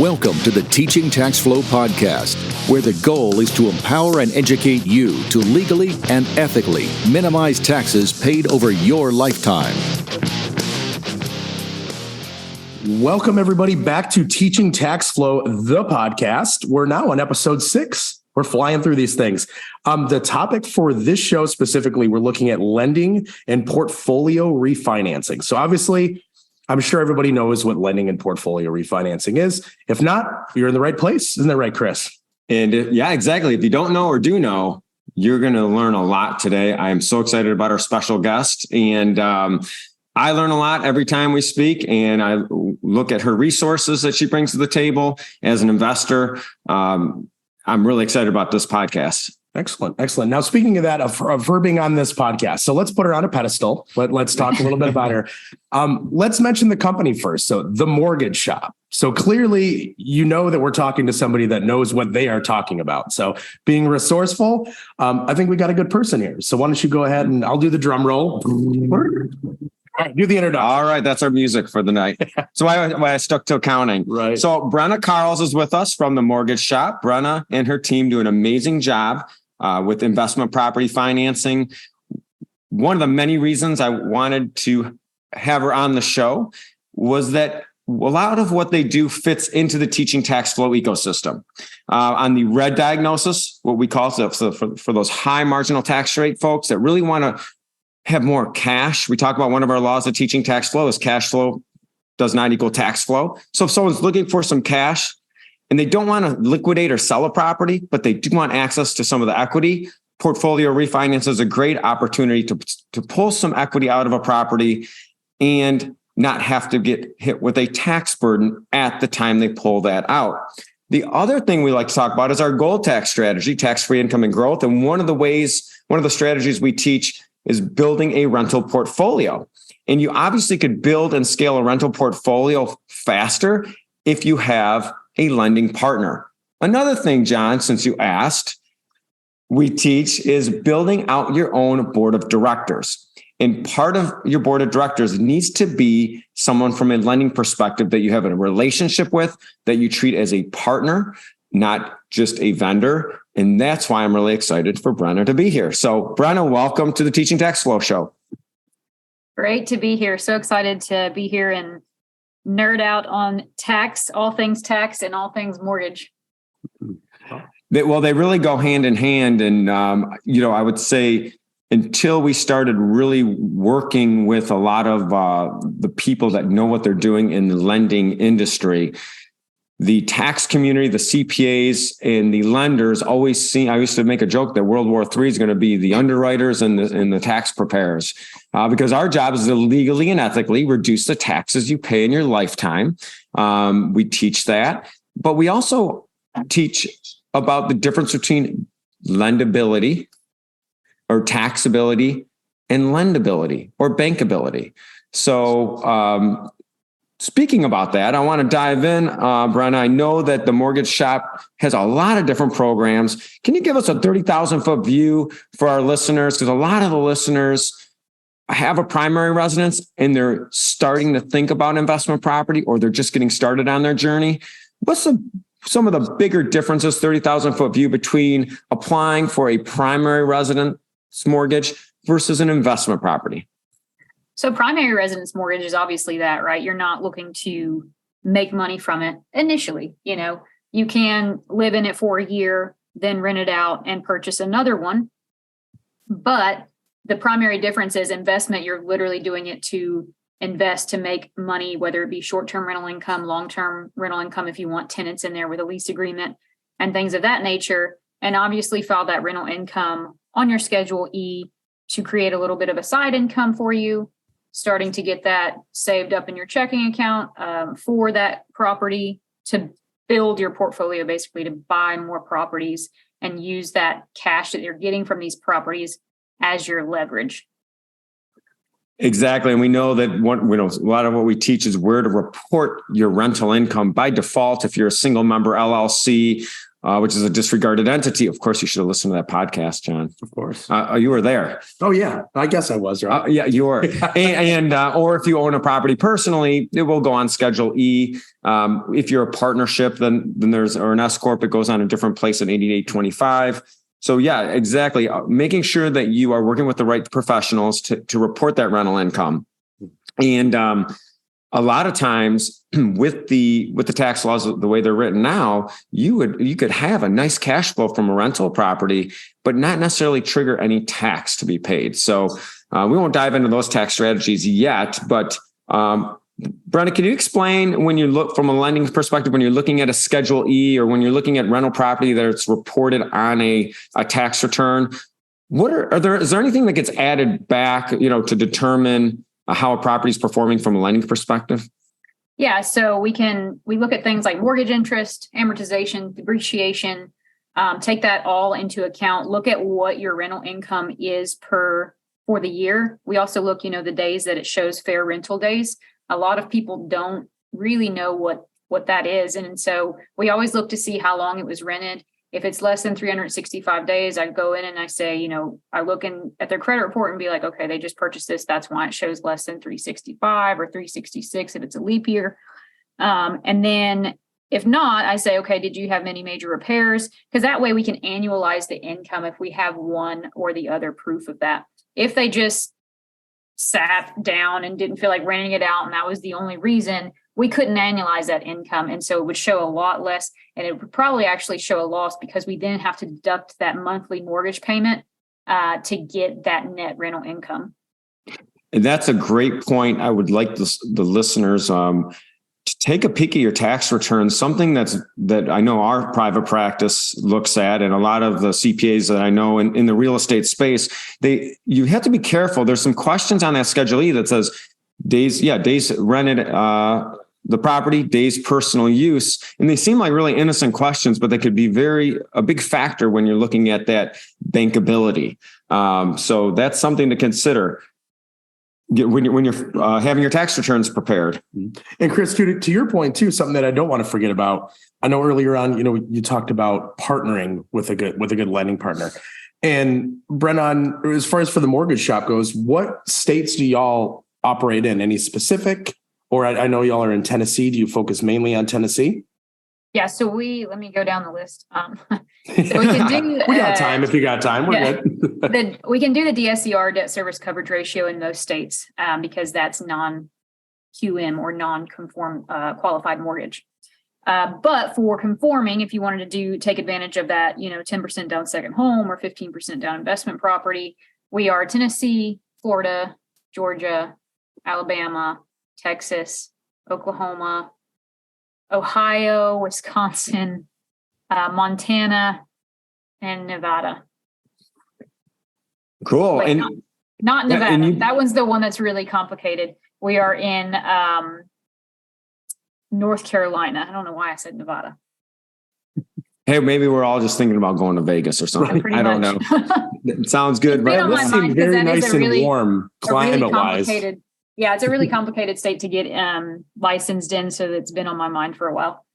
Welcome to the Teaching Tax Flow podcast, where the goal is to empower and educate you to legally and ethically minimize taxes paid over your lifetime. Welcome, everybody, back to Teaching Tax Flow, the podcast. We're now on episode 6. We're flying through these things. The topic for this show specifically, we're looking at lending and portfolio refinancing. So obviously, I'm sure everybody knows what lending and portfolio refinancing is. If not, you're in the right place. Isn't that right, Chris? And yeah, exactly. If you don't know or do know, you're going to learn a lot today. I am so excited about our special guest. And I learn a lot every time we speak, and I look at her resources that she brings to the table as an investor. I'm really excited about this podcast. Excellent. Now, speaking of that, of her being on this podcast, so let's put her on a pedestal. Let's talk a little bit about her. Let's mention the company first. So The Mortgage Shop. So clearly, you know that we're talking to somebody that knows what they are talking about. So being resourceful, I think we got a good person here. So why don't you go ahead and I'll do the drum roll. All right, do the introduction. All right, that's our music for the night. So I stuck to accounting. Right. So Brenna Carls is with us from The Mortgage Shop. Brenna and her team do an amazing job with investment property financing. One of the many reasons I wanted to have her on the show was that a lot of what they do fits into the Teaching Tax Flow ecosystem. On the red diagnosis, what we call so for those high marginal tax rate folks that really want to have more cash. We talk about one of our laws of Teaching Tax Flow is cash flow does not equal tax flow. So if someone's looking for some cash and they don't want to liquidate or sell a property, but they do want access to some of the equity, portfolio refinance is a great opportunity to pull some equity out of a property and not have to get hit with a tax burden at the time they pull that out. The other thing we like to talk about is our gold tax strategy, tax-free income and growth. And one of the strategies we teach is building a rental portfolio. And you obviously could build and scale a rental portfolio faster if you have a lending partner. Another thing, John, since you asked, we teach is building out your own board of directors. And part of your board of directors needs to be someone from a lending perspective that you have a relationship with, that you treat as a partner, not just a vendor. And that's why I'm really excited for Brenna to be here. So Brenna, welcome to the Teaching Tax Flow Show. Great to be here. So excited to be here and nerd out on tax, all things tax and all things mortgage. Well, they really go hand in hand. And, I would say until we started really working with a lot of the people that know what they're doing in the lending industry, the tax community, the CPAs, and the lenders always see. I used to make a joke that World War III is going to be the underwriters and the tax preparers, because our job is to legally and ethically reduce the taxes you pay in your lifetime. We teach that, but we also teach about the difference between lendability or taxability and lendability or bankability. So, speaking about that, I want to dive in, Brenna. I know that the Mortgage Shop has a lot of different programs. Can you give us a 30,000-foot view for our listeners? Because a lot of the listeners have a primary residence and they're starting to think about investment property, or they're just getting started on their journey. What's some of the bigger differences, 30,000-foot view, between applying for a primary residence mortgage versus an investment property? So primary residence mortgage is obviously that, right? You're not looking to make money from it initially. You can live in it for a year, then rent it out and purchase another one. But the primary difference is investment. You're literally doing it to invest, to make money, whether it be short-term rental income, long-term rental income, if you want tenants in there with a lease agreement and things of that nature. And obviously file that rental income on your Schedule E to create a little bit of a side income for you, starting to get that saved up in your checking account for that property, to build your portfolio, basically to buy more properties and use that cash that you're getting from these properties as your leverage. Exactly. And we know that a lot of what we teach is where to report your rental income by default. If you're a single member LLC, which is a disregarded entity. Of course, you should have listened to that podcast, John. Of course. You were there. Oh, yeah. I guess I was, right? Yeah, you were. and or if you own a property personally, it will go on Schedule E. If you're a partnership, then there's, or an S Corp, it goes on a different place at 8825. So yeah, exactly. Making sure that you are working with the right professionals to report that rental income. And a lot of times with the tax laws, the way they're written now, you could have a nice cash flow from a rental property, but not necessarily trigger any tax to be paid. So we won't dive into those tax strategies yet, but Brenna, can you explain, when you look from a lending perspective, when you're looking at a Schedule E or when you're looking at rental property that it's reported on a tax return, is there anything that gets added back, to determine how a property is performing from a lending perspective? Yeah, so we look at things like mortgage interest, amortization, depreciation, take that all into account, look at what your rental income is for the year. We also look, the days that it shows fair rental days. A lot of people don't really know what that is. And so we always look to see how long it was rented. If it's less than 365 days, I go in and I say, I look at their credit report and be like, okay, they just purchased this. That's why it shows less than 365 or 366 if it's a leap year. And then if not, I say, okay, did you have many major repairs? Because that way we can annualize the income if we have one or the other proof of that. If they just sat down and didn't feel like renting it out and that was the only reason, we couldn't annualize that income. And so it would show a lot less, and it would probably actually show a loss because we then have to deduct that monthly mortgage payment to get that net rental income. And that's a great point. I would like the listeners to take a peek at your tax returns, something that I know our private practice looks at, and a lot of the CPAs that I know in the real estate space, you have to be careful. There's some questions on that Schedule E that says days rented, the property, days personal use. And they seem like really innocent questions, but they could be a big factor when you're looking at that bankability. So that's something to consider when you're having your tax returns prepared. And Chris, to your point too, something that I don't want to forget about. I know earlier on, you talked about partnering with a good lending partner. And Brenna, as far as for the mortgage shop goes, what states do y'all operate in? Any specific? Or I know y'all are in Tennessee. Do you focus mainly on Tennessee? Yeah, so let me go down the list. So we can do. We got time. If you got time, we're good. We can do the DSCR, debt service coverage ratio, in most states because that's non-QM or non-conform qualified mortgage. But for conforming, if you wanted to take advantage of that, 10% down second home or 15% down investment property, we are Tennessee, Florida, Georgia, Alabama, Texas, Oklahoma, Ohio, Wisconsin, Montana, and Nevada. Cool. Wait, and not Nevada. That one's the one that's really complicated. We are in North Carolina. I don't know why I said Nevada. Hey, maybe we're all just thinking about going to Vegas or something. Yeah, I don't know. It sounds good, but this seems very nice and warm climate-wise. Yeah, it's a really complicated state to get licensed in, so that's been on my mind for a while.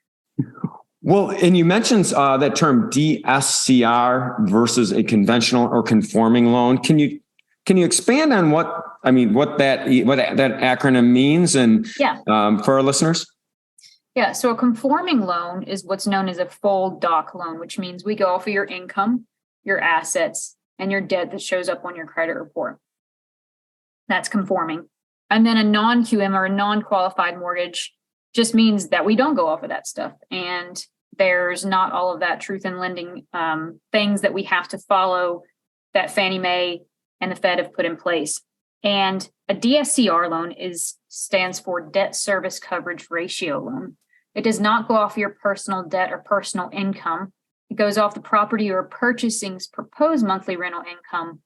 Well, and you mentioned that term DSCR versus a conventional or conforming loan. Can you expand on what that acronym means and for our listeners? Yeah, so a conforming loan is what's known as a full doc loan, which means we go off of your income, your assets, and your debt that shows up on your credit report. That's conforming. And then a non-QM or a non-qualified mortgage just means that we don't go off of that stuff. And there's not all of that truth in lending things that we have to follow that Fannie Mae and the Fed have put in place. And a DSCR loan stands for debt service coverage ratio loan. It does not go off your personal debt or personal income. It goes off the property you're purchasing's proposed monthly rental income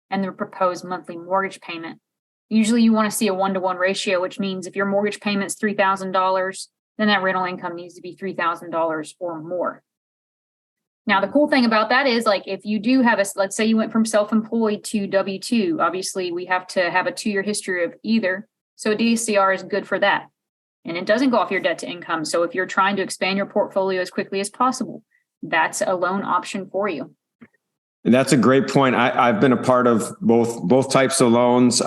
and the proposed monthly mortgage payment. Usually you want to see a 1-to-1 ratio, which means if your mortgage payment's $3,000, then that rental income needs to be $3,000 or more. Now, the cool thing about that is, like, if you do have let's say you went from self-employed to W-2, obviously we have to have a 2-year history of either. So DSCR is good for that. And it doesn't go off your debt to income. So if you're trying to expand your portfolio as quickly as possible, that's a loan option for you. And that's a great point. I've been a part of both types of loans.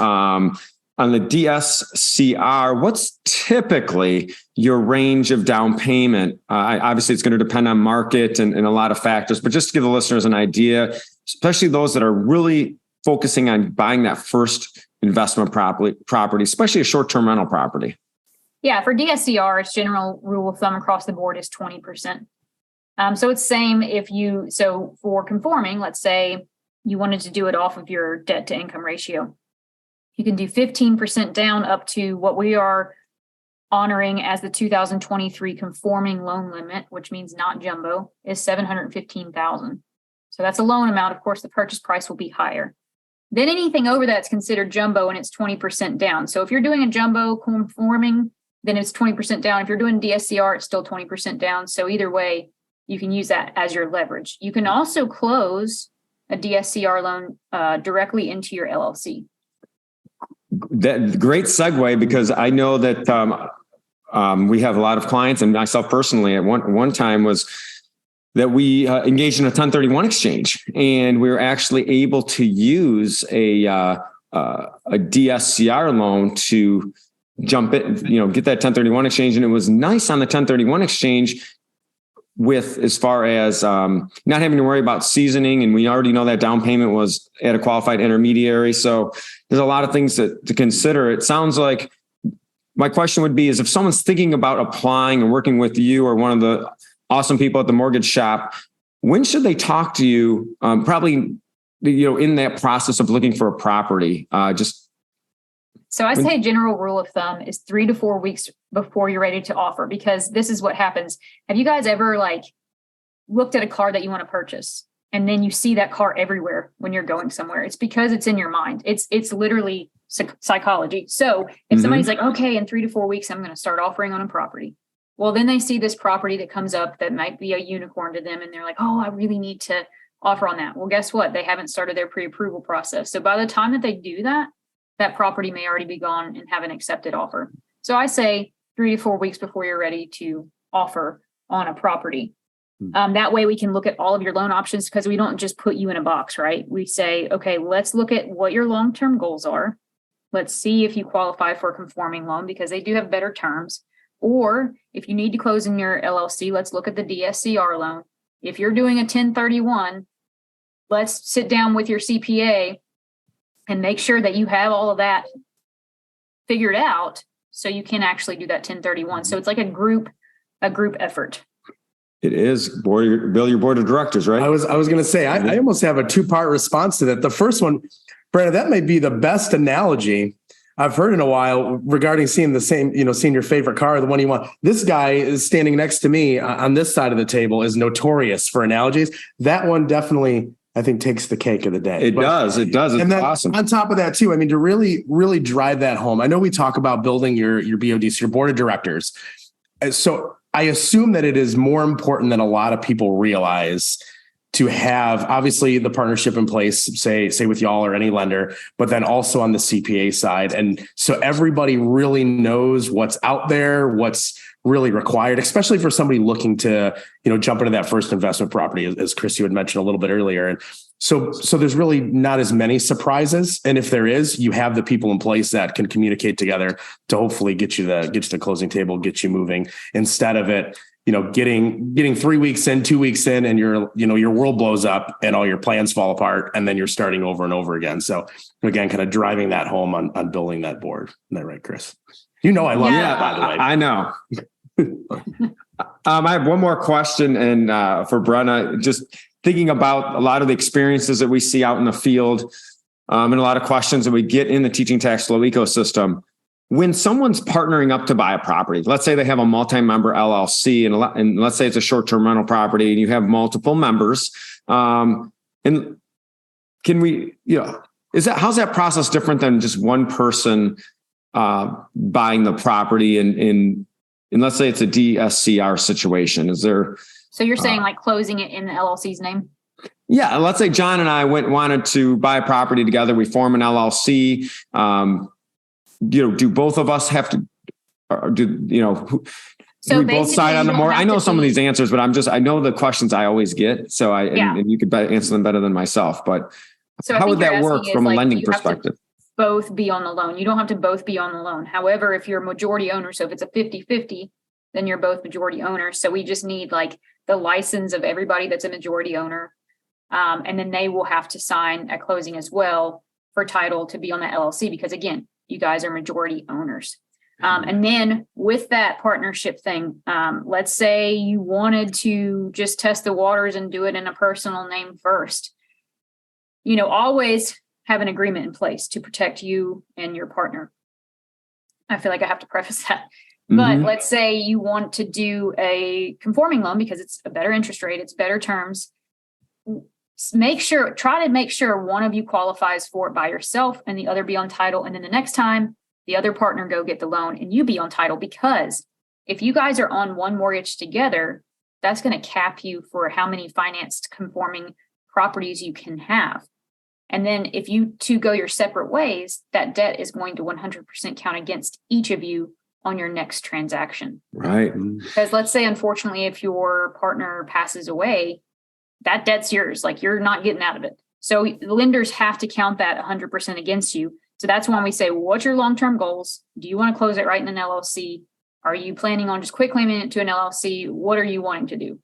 On the DSCR, what's typically your range of down payment? Obviously, it's going to depend on market and a lot of factors, but just to give the listeners an idea, especially those that are really focusing on buying that first investment property, especially a short-term rental property. Yeah, for DSCR, its general rule of thumb across the board is 20%. So it's same so for conforming, let's say you wanted to do it off of your debt to income ratio. You can do 15% down up to what we are honoring as the 2023 conforming loan limit, which means not jumbo, is $715,000. So that's a loan amount. Of course, the purchase price will be higher. Then anything over that's considered jumbo and it's 20% down. So if you're doing a jumbo conforming, then it's 20% down. If you're doing DSCR, it's still 20% down. So either way, you can use that as your leverage. You can also close a DSCR loan directly into your LLC. That great segue, because I know that we have a lot of clients, and myself personally at one time was that we engaged in a 1031 exchange, and we were actually able to use a DSCR loan to jump it, get that 1031 exchange. And it was nice on the 1031 exchange with as far as not having to worry about seasoning. And we already know that down payment was at a qualified intermediary. So there's a lot of things to consider. It sounds like my question would be is if someone's thinking about applying and working with you or one of the awesome people at the mortgage shop, when should they talk to you? Probably, in that process of looking for a property, So I say a general rule of thumb is 3 to 4 weeks before you're ready to offer, because this is what happens. Have you guys ever looked at a car that you want to purchase and then you see that car everywhere when you're going somewhere? It's because it's in your mind. It's literally psychology. So if somebody's like, okay, in 3 to 4 weeks, I'm going to start offering on a property. Well, then they see this property that comes up that might be a unicorn to them. And they're like, oh, I really need to offer on that. Well, guess what? They haven't started their pre-approval process. So by the time that they do that, that property may already be gone and have an accepted offer. So I say 3 to 4 weeks before you're ready to offer on a property. That way we can look at all of your loan options, because we don't just put you in a box, right? We say, okay, let's look at what your long-term goals are. Let's see if you qualify for a conforming loan, because they do have better terms. Or if you need to close in your LLC, let's look at the DSCR loan. If you're doing a 1031, let's sit down with your CPA and make sure that you have all of that figured out so you can actually do that 1031. So it's like a group effort. It is. Bill, your board of directors, right? I was going to say, I almost have a two-part response to that. The first one, Brenna, that may be the best analogy I've heard in a while regarding seeing the same, seeing your favorite car, the one you want. This guy is standing next to me on this side of the table is notorious for analogies. That one definitely, I think, takes the cake of the day. It does. It's awesome. On top of that too, to really, really drive that home. I know we talk about building your BODs, your board of directors. So I assume that it is more important than a lot of people realize to have obviously the partnership in place, say with y'all or any lender, but then also on the CPA side. And so everybody really knows what's out there, what's really required, especially for somebody looking to, jump into that first investment property, as Chris, you had mentioned a little bit earlier. And so there's really not as many surprises. And if there is, you have the people in place that can communicate together to hopefully get you to the closing table, get you moving, instead of it, getting 3 weeks in, 2 weeks in, and your world blows up and all your plans fall apart, and then you're starting over and over again. So again, kind of driving that home on building that board. Isn't that right, Chris? I love that, by the way. I know. I have one more question, and for Brenna, just thinking about a lot of the experiences that we see out in the field, and a lot of questions that we get in the teaching tax flow ecosystem. When someone's partnering up to buy a property, let's say they have a multi-member LLC, and let's say it's a short-term rental property, and you have multiple members, and can we, how's that process different than just one person buying the property? And let's say it's a DSCR situation. Is there? So you're saying closing it in the LLC's name? Yeah. Let's say John and I wanted to buy a property together. We form an LLC. Do both of us have to, So we both side on the more. I know some of these answers, but I know the questions I always get. So and you could answer them better than myself. But so how would that work from a lending perspective? Both be on the loan. You don't have to both be on the loan. However, if you're a majority owner, so if it's a 50-50, then you're both majority owners. So we just need like the license of everybody that's a majority owner. And then they will have to sign at closing as well for title to be on the LLC, because again, you guys are majority owners. And then with that partnership thing, let's say you wanted to just test the waters and do it in a personal name first. Always have an agreement in place to protect you and your partner. I feel like I have to preface that. But let's say you want to do a conforming loan because it's a better interest rate, it's better terms. Try to make sure one of you qualifies for it by yourself and the other be on title. And then the next time the other partner go get the loan and you be on title, because if you guys are on one mortgage together, that's going to cap you for how many financed conforming properties you can have. And then if you two go your separate ways, that debt is going to 100% count against each of you on your next transaction. Right. Because let's say, unfortunately, if your partner passes away, that debt's yours. Like, you're not getting out of it. So the lenders have to count that 100% against you. So that's when we say, well, what's your long-term goals? Do you want to close it right in an LLC? Are you planning on just quick claiming it to an LLC? What are you wanting to do?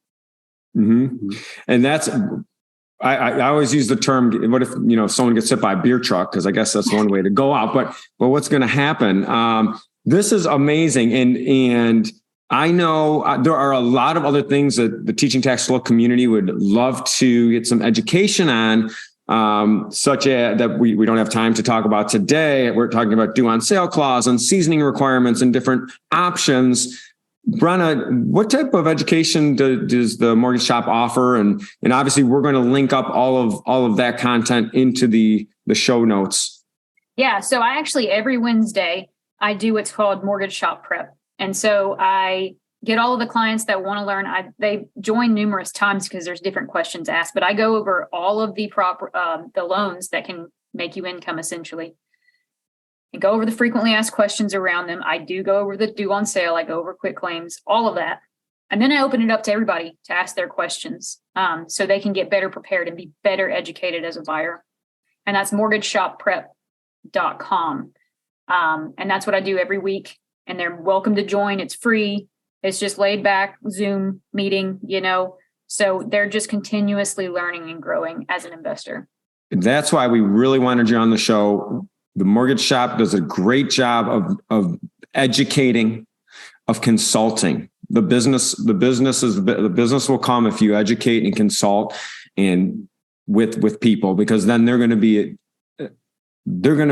And that's, I always use the term, what if, someone gets hit by a beer truck? Because I guess that's one way to go out. But what's going to happen? This is amazing. And I know there are a lot of other things that the teaching tax flow community would love to get some education on, such as that we don't have time to talk about today. We're talking about due on sale clause and seasoning requirements and different options. Brenna, what type of education does the Mortgage Shop offer? And obviously we're going to link up all of that content into the show notes. Yeah. So I actually, every Wednesday, I do what's called Mortgage Shop Prep. And so I get all of the clients that want to learn. They join numerous times because there's different questions asked, but I go over all of the loans that can make you income essentially. And go over the frequently asked questions around them. I do go over the due on sale. I go over quick claims, all of that. And then I open it up to everybody to ask their questions so they can get better prepared and be better educated as a buyer. And that's mortgageshopprep.com. And that's what I do every week. And they're welcome to join. It's free. It's just laid back Zoom meeting, so they're just continuously learning and growing as an investor. That's why we really wanted you on the show. The Mortgage Shop does a great job of educating, of consulting. The business will come if you educate and consult and with people, because then they're going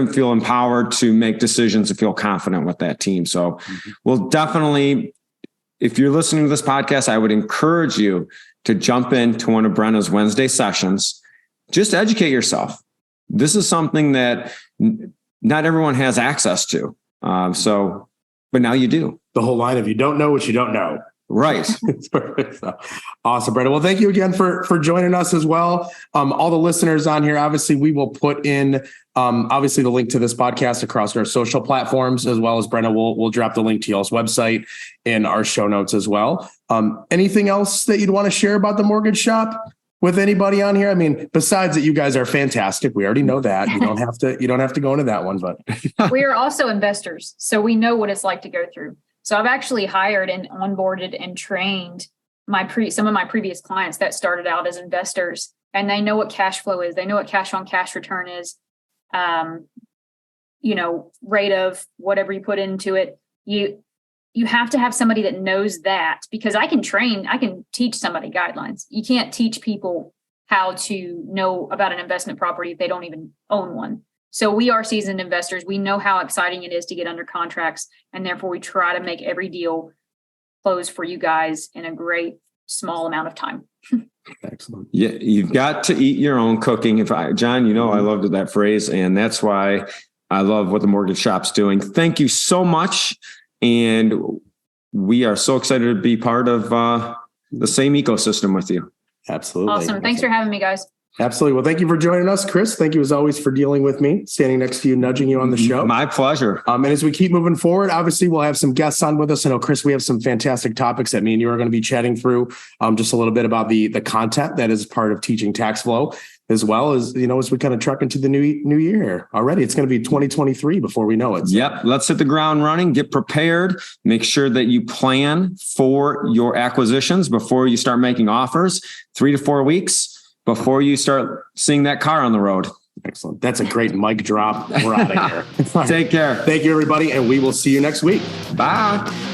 to feel empowered to make decisions and feel confident with that team. So we'll definitely, if you're listening to this podcast, I would encourage you to jump into one of Brenna's Wednesday sessions. Just educate yourself. This is something that not everyone has access to. But now you do. The whole line of you don't know what you don't know. Right. It's perfect. So, awesome, Brenna. Well, thank you again for joining us as well. All the listeners on here, obviously, we will put in obviously the link to this podcast across our social platforms, as well as Brenna we'll drop the link to y'all's website in our show notes as well. Anything else that you'd want to share about the Mortgage Shop with anybody on here? I mean, besides that, you guys are fantastic. We already know that. You don't have to go into that one, but we are also investors, so we know what it's like to go through. So I've actually hired and onboarded and trained some of my previous clients that started out as investors, and they know what cash flow is. They know what cash on cash return is, rate of whatever you put into it. You have to have somebody that knows that, because I can teach somebody guidelines. You can't teach people how to know about an investment property if they don't even own one. So we are seasoned investors. We know how exciting it is to get under contracts, and therefore we try to make every deal close for you guys in a great small amount of time. Excellent. Yeah, you've got to eat your own cooking. John, I loved that phrase, and that's why I love what the Mortgage Shop's doing. Thank you so much, and we are so excited to be part of the same ecosystem with you. Absolutely. Awesome. Thanks for having me, guys. Absolutely. Well, thank you for joining us, Chris. Thank you as always for dealing with me, standing next to you, nudging you on the show. My pleasure. And as we keep moving forward, obviously we'll have some guests on with us. I know, Chris, we have some fantastic topics that me and you are going to be chatting through. Just a little bit about the content that is part of teaching tax flow, as well as, as we kind of truck into the new year already. It's going to be 2023 before we know it. So. Yep. Let's hit the ground running, get prepared, make sure that you plan for your acquisitions before you start making offers, 3 to 4 weeks before you start seeing that car on the road. Excellent. That's a great mic drop. We're out of here. Take care. Thank you, everybody. And we will see you next week. Bye.